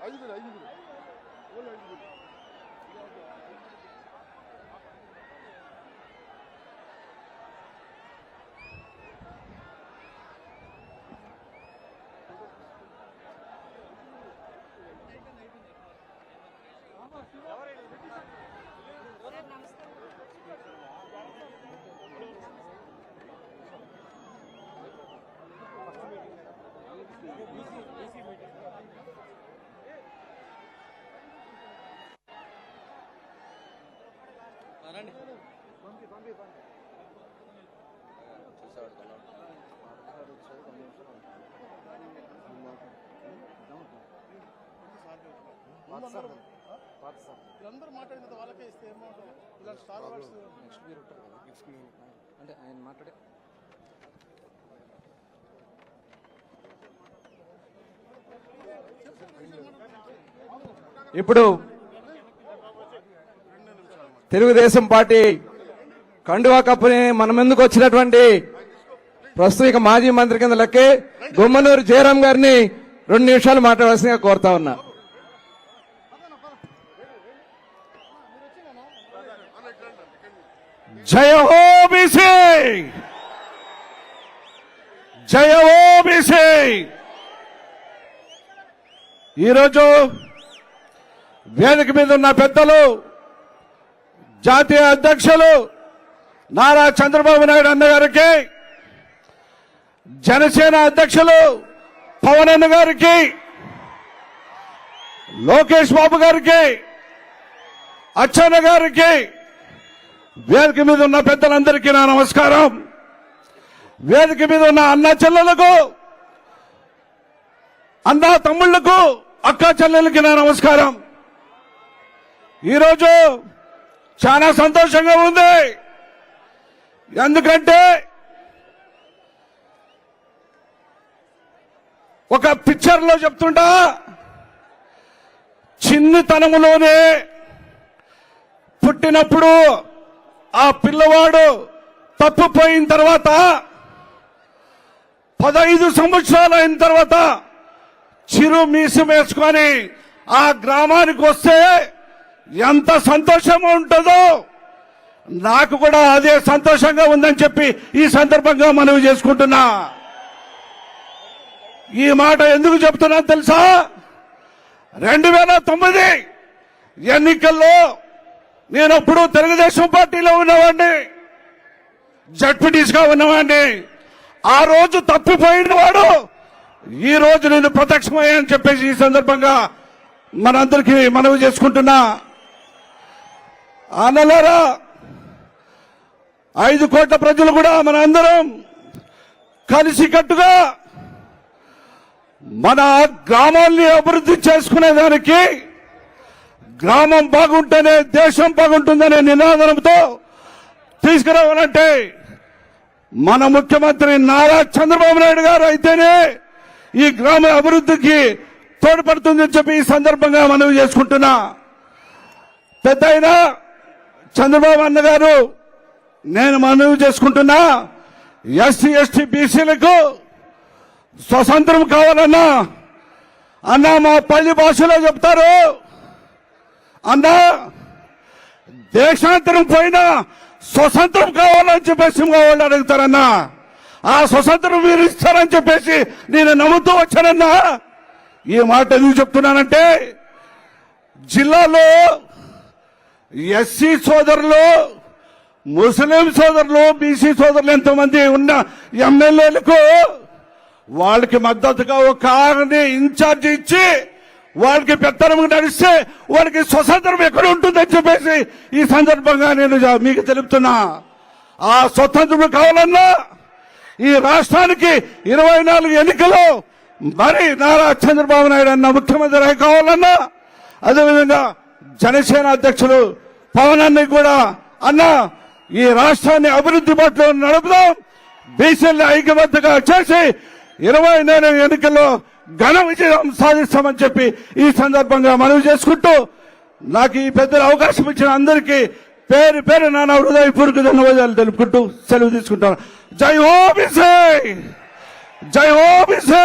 అందరూ మాట్లాడిన వాళ్ళకే ఇస్తే ఇలా స్టార్ వార్స్ నెక్స్ట్ మీరు ఉంటారు కదా అంటే ఆయన మాట్లాడే ఇప్పుడు తెలుగుదేశం పార్టీ కండువా కప్పుని మన ముందుకు వచ్చినటువంటి ప్రస్తుత మాజీ మంత్రి కింద లెక్కే గుమ్మనూరు జయరాం గారిని 2 నిమిషాలు మాట్లాడాల్సిందిగా కోరుతా ఉన్నా. జయ హో బీసీ, జయ హో బీసీ. ఈరోజు వేదిక మీద ఉన్న పెద్దలు, జాతీయ అధ్యక్షులు నారా చంద్రబాబు నాయుడు అన్న గారికి, జనసేన అధ్యక్షులు పవన్ అన్న గారికి, లోకేష్ బాబు గారికి, అచ్చెన్న గారికి, వేదిక మీద ఉన్న పెద్దలందరికీ నా నమస్కారం. వేదిక మీద ఉన్న అన్న చెల్లెలకు, అన్న తమ్ముళ్లకు, అక్క చెల్లెలకి నా నమస్కారం. ఈరోజు చాలా సంతోషంగా ఉంది. ఎందుకంటే ఒక పిక్చర్ లో చెప్తుంటా, చిన్నతనములోనే పుట్టినప్పుడు ఆ పిల్లవాడు తప్పిపోయిన తర్వాత 15 సంవత్సరాలు అయిన తర్వాత చిరు మీసం వేసుకొని ఆ గ్రామానికి వస్తే ఎంత సంతోషంగా ఉంటుందో, నాకు కూడా అదే సంతోషంగా ఉందని చెప్పి ఈ సందర్భంగా మనవి చేసుకుంటున్నా. ఈ మాట ఎందుకు చెప్తున్నా తెలుసా? 2009 ఎన్నికల్లో నేనప్పుడు తెలుగుదేశం పార్టీలో ఉన్నవాడిని, జడ్పీటీసీగా ఉన్నవాడిని. ఆ రోజు తప్పిపోయిన వాడు ఈ రోజు నేను ప్రత్యక్షమయ్యానని చెప్పేసి ఈ సందర్భంగా మనందరికీ మనవి చేసుకుంటున్నా. అన్నలారా, 5 కోట్ల ప్రజలు కూడా మనందరం కలిసికట్టుగా మన గ్రామాల్ని అభివృద్ధి చేసుకునేదానికి, గ్రామం బాగుంటేనే దేశం బాగుంటుందనే నినాదంతో తీసుకురావాలంటే మన ముఖ్యమంత్రి నారా చంద్రబాబు నాయుడు గారు అయితేనే ఈ గ్రామ అభివృద్ధికి తోడ్పడుతుందని చెప్పి ఈ సందర్భంగా మనవి చేసుకుంటున్నా. పెద్దయిన చంద్రబాబు అన్న గారు, నేను మనవి చేసుకుంటున్నా, ఎస్సీ ఎస్టీ బీసీలకు స్వతంత్రం కావాలన్నా, అన్న మా పల్లి భాషలో చెప్తారు, అన్న దేశాంతరం పోయినా స్వతంత్రం కావాలని చెప్పేసి వాళ్ళు అడుగుతారన్నా. ఆ స్వతంత్రం మీరు ఇస్తారని చెప్పేసి నేను నమ్ముతూ వచ్చానన్నా. ఈ మాట ఎందుకు చెప్తున్నానంటే, జిల్లాలో ఎస్సీ సోదరులు, ముస్లిం సోదరులు, బీసీ సోదరులు ఎంతోమంది ఉన్న ఎమ్మెల్యేలకు వాళ్ళకి మద్దతుగా ఒక ఆర్ని ఇన్ఛార్జి ఇచ్చి వాళ్ళకి పెత్తనం నడిస్తే వాళ్ళకి స్వతంత్రం ఎక్కడ ఉంటుందని చెప్పేసి ఈ సందర్భంగా నేను మీకు తెలుపుతున్నా. ఆ స్వతంత్రం కావాలన్నా ఈ రాష్ట్రానికి 24 ఎన్నికల్లో మరి నారా చంద్రబాబు నాయుడు అన్న ముఖ్యమంత్రి కావాలన్నా, అదేవిధంగా జనసేన అధ్యక్షులు పవన్ అన్నకి కూడా, అన్న ఈ రాష్ట్రాన్ని అభివృద్ధి బాటలో నడుపుదాం, బీసీలను ఐక్యబద్ధంగా చేసి 24 ఎన్నికల్లో ఘన విజయం సాధిస్తామని చెప్పి ఈ సందర్భంగా మనవి చేసుకుంటూ, నాకు ఈ పెద్దలు అవకాశం ఇచ్చిన అందరికీ పేరు పేరు నా హృదయపూర్వక ధన్యవాదాలు తెలుపుకుంటూ సెలవు తీసుకుంటాను. జై హో బీసీ, జై హో బీసీ.